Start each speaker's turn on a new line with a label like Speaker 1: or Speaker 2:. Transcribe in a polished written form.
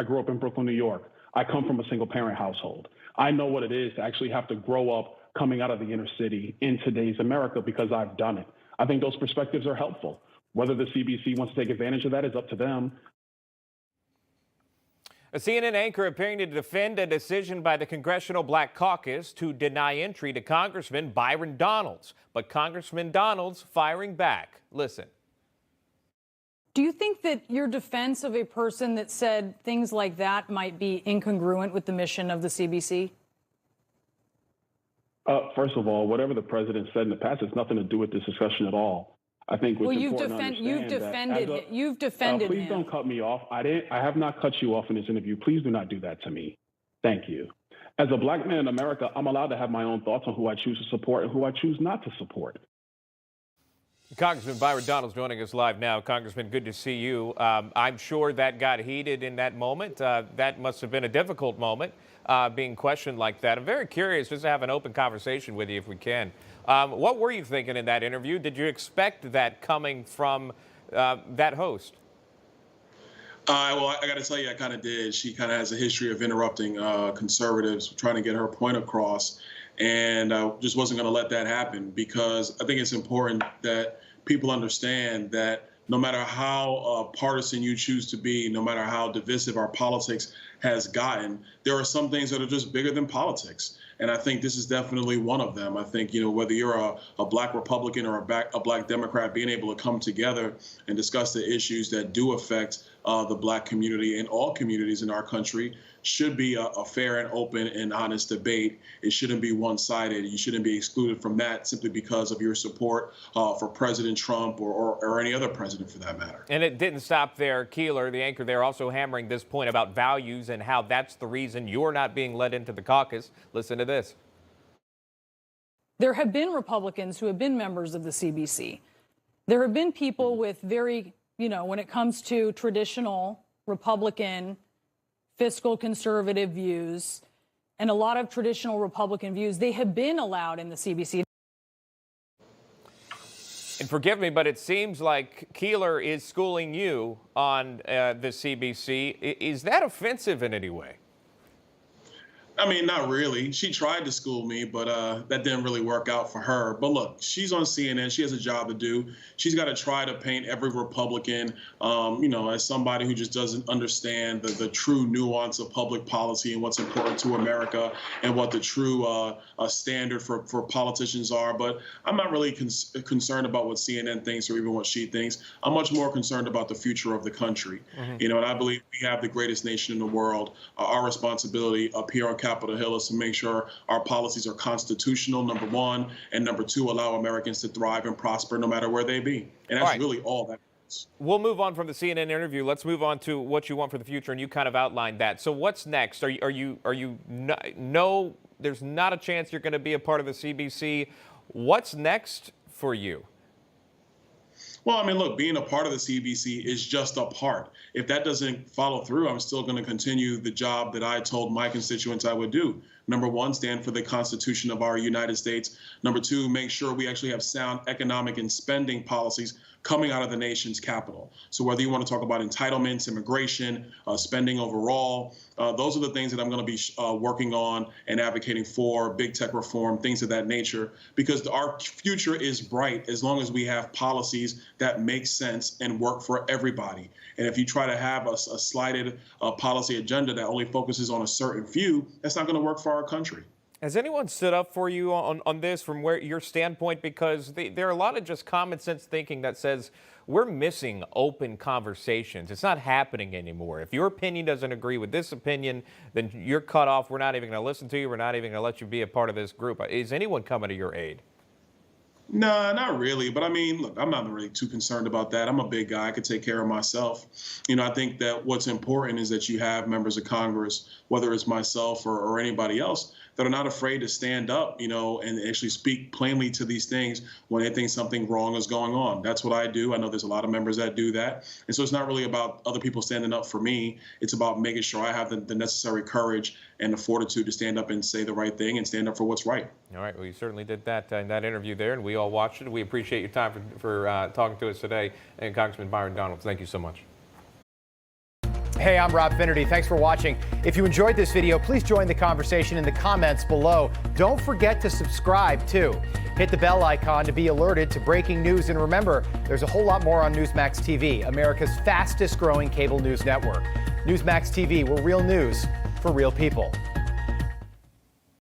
Speaker 1: I grew up in Brooklyn, New York. I come from a single-parent household. I know what it is to actually have to grow up coming out of the inner city in today's America because I've done it. I think those perspectives are helpful. Whether the CBC wants to take advantage of that is up to them.
Speaker 2: A CNN anchor appearing to defend a decision by the Congressional Black Caucus to deny entry to Congressman Byron Donalds. But Congressman Donalds firing back. Listen.
Speaker 3: Do you think that your defense of a person that said things like that might be incongruent with the mission of the CBC?
Speaker 1: First of all, whatever the president said in the past has nothing to do with this discussion at all. I think what's important to understand
Speaker 3: you've defended
Speaker 1: please
Speaker 3: him.
Speaker 1: don't cut me off. I have not cut you off in this interview. Please do not do that to me. Thank you. As a black man in America, I'm allowed to have my own thoughts on who I choose to support and who I choose not to support.
Speaker 2: Congressman Byron Donalds joining us live now. Congressman, good to see you. I'm sure that got heated in that moment. That must have been a difficult moment, being questioned like that. I'm very curious just to have an open conversation with you if we can. What were you thinking in that interview? Did you expect that coming from that host?
Speaker 4: Well, I got to tell you, I kind of did. She kind of has a history of interrupting conservatives, trying to get her point across. And I just wasn't going to let that happen because I think it's important that people understand that no matter how partisan you choose to be, no matter how divisive our politics has gotten, there are some things that are just bigger than politics. And I think this is definitely one of them. I think, whether you're a black Republican or a black Democrat, being able to come together and discuss the issues that do affect the black community and all communities in our country should be a fair and open and honest debate. It shouldn't be one-sided. You shouldn't be excluded from that simply because of your support for President Trump or any other president for that matter.
Speaker 2: And it didn't stop there. Keilar, the anchor there, also hammering this point about values and how that's the reason you're not being let into the caucus. Listen to this.
Speaker 3: There have been Republicans who have been members of the CBC. There have been people with very, when it comes to traditional Republican fiscal conservative views and a lot of traditional Republican views, they have been allowed in the CBC.
Speaker 2: And forgive me, but it seems like Keilar is schooling you on the CBC. Is that offensive in any way?
Speaker 4: I mean, not really. She tried to school me, but that didn't really work out for her. But look, she's on CNN. She has a job to do. She's got to try to paint every Republican, as somebody who just doesn't understand the true nuance of public policy and what's important to America and what the true standard for politicians are. But I'm not really concerned about what CNN thinks or even what she thinks. I'm much more concerned about the future of the country. And I believe we have the greatest nation in the world. Our responsibility up here on Capitol Hill is to make sure our policies are constitutional, number one, and number two, allow Americans to thrive and prosper no matter where they be. And that's really all that is.
Speaker 2: We'll move on from the CNN interview. Let's move on to what you want for the future, and you kind of outlined that. So what's next? Are you no, there's not a chance you're going to be a part of the CBC. What's next for you?
Speaker 4: Well, I mean, look, being a part of the CBC is just a part. If that doesn't follow through, I'm still going to continue the job that I told my constituents I would do. Number one, stand for the Constitution of our United States. Number two, make sure we actually have sound economic and spending policies coming out of the nation's capital. So whether you want to talk about entitlements, immigration, spending overall, those are the things that I'm going to be working on and advocating for, big tech reform, things of that nature, because our future is bright as long as we have policies that make sense and work for everybody. And if you try to have a slighted policy agenda that only focuses on a certain few, that's not going to work for our country.
Speaker 2: Has anyone stood up for you on this from where your standpoint? Because there are a lot of just common sense thinking that says we're missing open conversations. It's not happening anymore. If your opinion doesn't agree with this opinion, then you're cut off. We're not even going to listen to you. We're not even going to let you be a part of this group. Is anyone coming to your aid?
Speaker 4: No, not really. But I mean, look, I'm not really too concerned about that. I'm a big guy. I could take care of myself. I think that what's important is that you have members of Congress, whether it's myself or anybody else, that are not afraid to stand up, and actually speak plainly to these things when they think something wrong is going on. That's what I do. I know there's a lot of members that do that. And so it's not really about other people standing up for me. It's about making sure I have the necessary courage and the fortitude to stand up and say the right thing and stand up for what's right.
Speaker 2: All right. Well, you certainly did that in that interview there, and we all watched it. We appreciate your time for talking to us today. And Congressman Byron Donalds, thank you so much.
Speaker 5: Hey, I'm Rob Finnerty. Thanks for watching. If you enjoyed this video, please join the conversation in the comments below. Don't forget to subscribe, too. Hit the bell icon to be alerted to breaking news. And remember, there's a whole lot more on Newsmax TV, America's fastest growing cable news network. Newsmax TV, we're real news for real people.